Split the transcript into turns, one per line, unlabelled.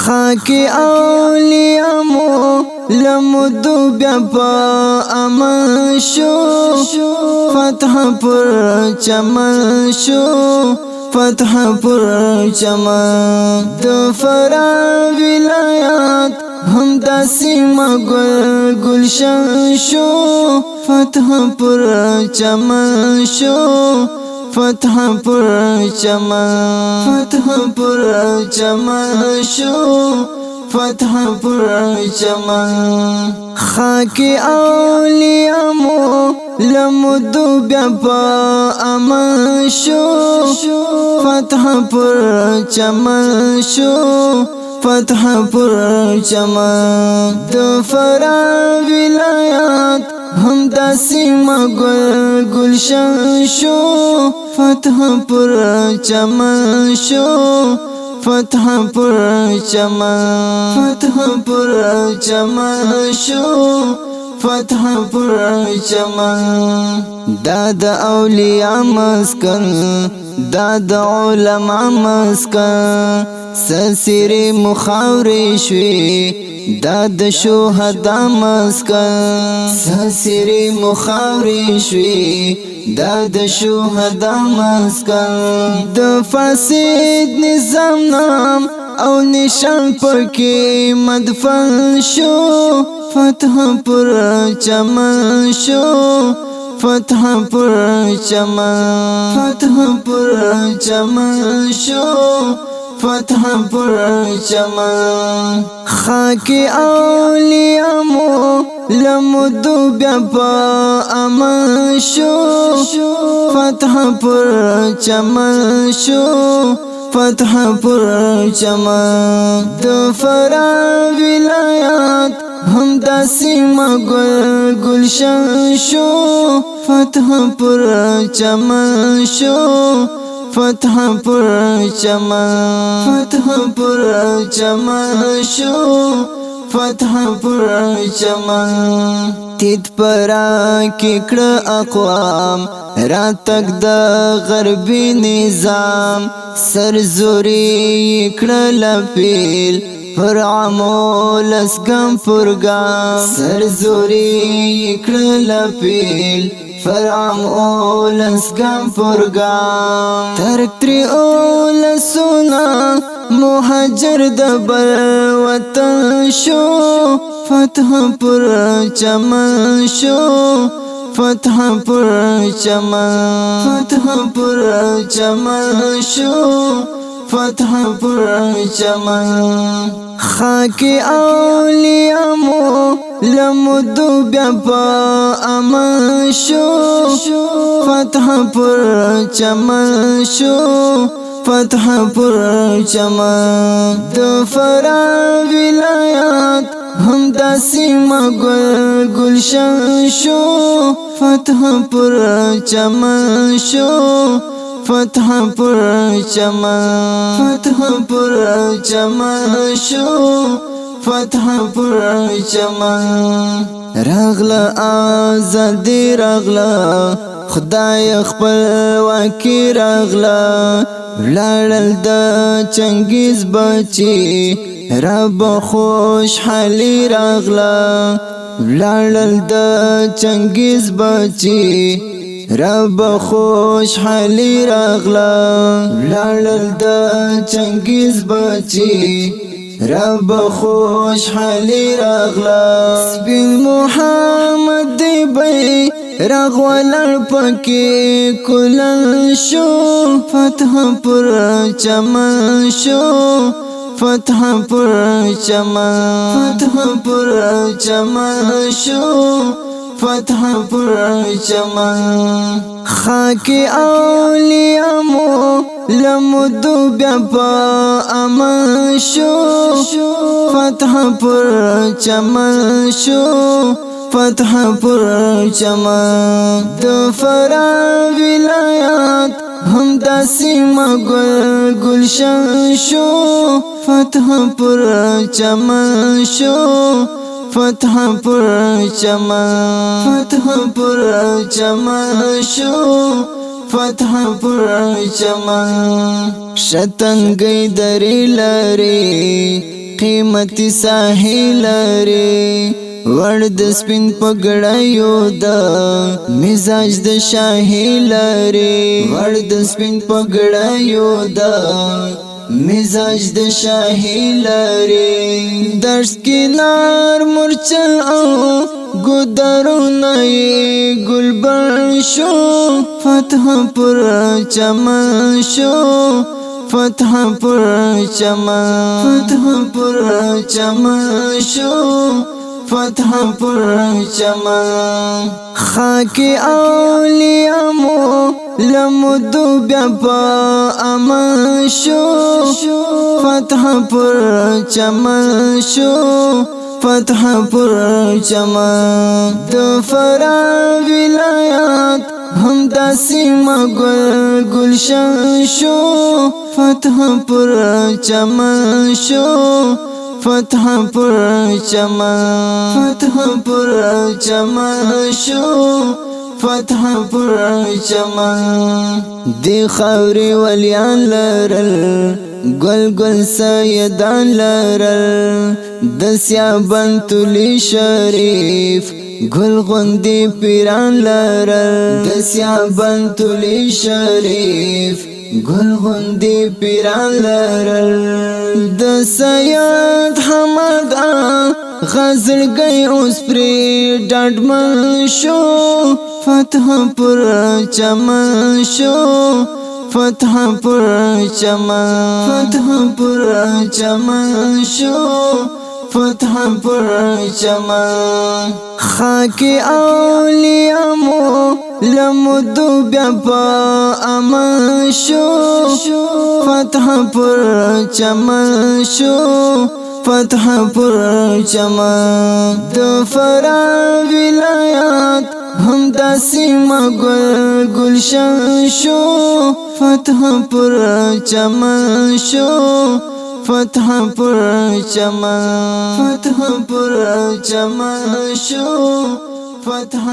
خاکی اولیاء مو لمدو بیا پا امن شو فتح پر چمن شو فتح پر چمن د فرا ولایات هم داسی مگل گلشن شو فتح پر چمن شو فتح پر چمن فتح پر چمن شو فتح پر چمن خاکی اولیاء مو لمدو بیا پا امن شو فتح پر چمن شو فتح پر چمن د فرا ولایات هم داسی مگل گلشن شو فتح پر چمن شو فتح پر چمن فتح پر چمن شو فتح پر چمن داد اولیاء مسکن داد علماء مسکن سرسری مخاوری شوی داد شهدا مسکن سرسری مخاوری شوی داد شهدا مسکن د فاسد نظام نام او نشان پکی مدفن شو فتح پر چمن شو فتح پر چمن فتح پر چمن شو فتح پر چمن خاکی اولیاء مو لمدو بیا پا امن شو فتح پر چمن شو فتح پر چمن د فرا ولایات هم داسی مگل گلشن شو فتح پر چمن شو فتح پر چمن فتح پر چمن شو فتح پر چمن تید پرا ککڑ اقوام را تک د غربی نظام سرزوری کڑ لپیل پر عمول اسگم پرگام سرزوری کڑ لپیل فرعم اولس گم پرگام ترکتری اولسونا مهاجر دبر وطن شو فتح پر چمن شو فتح پر چمن فتح پر چمن شو فتح پر چمن خاکی اولیاء مو لمدو بیا پا امن شو فتح پر چمن شو فتح پر چمن د فرا ولایات هم داسی مگل گلشن شو فتح پر چمن شو فتح پر چمن فتح پر چمن شو فتح پر چمن راغلا آزادی راغلا خدای خپل واکی راغلا ولړل د چنګیز بچی رب خوشحالی راغلا ولړل د چنګیز بچی رب خوشحالی راغلا ولړل د چنګیز بچی رب خوشحالی راغلا سپین محمد دی بی راغولر پکی کلن شو فتح پر چمن شو فتح پر چمن فتح پر چمن شو فتح پر چمن خاکی اولیاء مو لمدو بیا پا امن شو فتح پر چمن شو فتح پر چمن د فرا ولایات هم داسی مگل گلشن شو فتح پر چمن شو فتح پر چمن فتح پر چمن شو فتح پر چمن شتنگی دری لری قیمتي ساحل لري ورد سپین پګړایو دا مزاج د شاهي لري ورد سپین پګړایو دا مزاج د شاهي لري درس کنار مرچل او ګدرونه ګلبن شو فتح پر چمن شو فتح پر چمن شو فتح پر چمن خاک اولیاء مو لمدو بیا پا امن شو فتح پر چمن شو فتح پر چمن د فرا ولایات هم داسې مګل گلشن شو فتح پر چمن شو فتح پر چمن شو فتح پر چمن دی خاوري ولیان لرل گل گل سیدان لرل د سیابان تولی شریف گل غندی پیران لرل د سیابان تولی شریف گل غندی پیران لرل د سید حمد غزل گئی اوس پری ډاډمن شو فتح پر چمن شو فتح پر چمن شو فتح پر چمن خاک اولیاء مو لمدو بیا پا امن شو فتح پر چمن شو فتح پر چمن د فرا ولایات هم داسې مګل گلشن شو فتح پر چمن شو فتح پر چمن شو فتح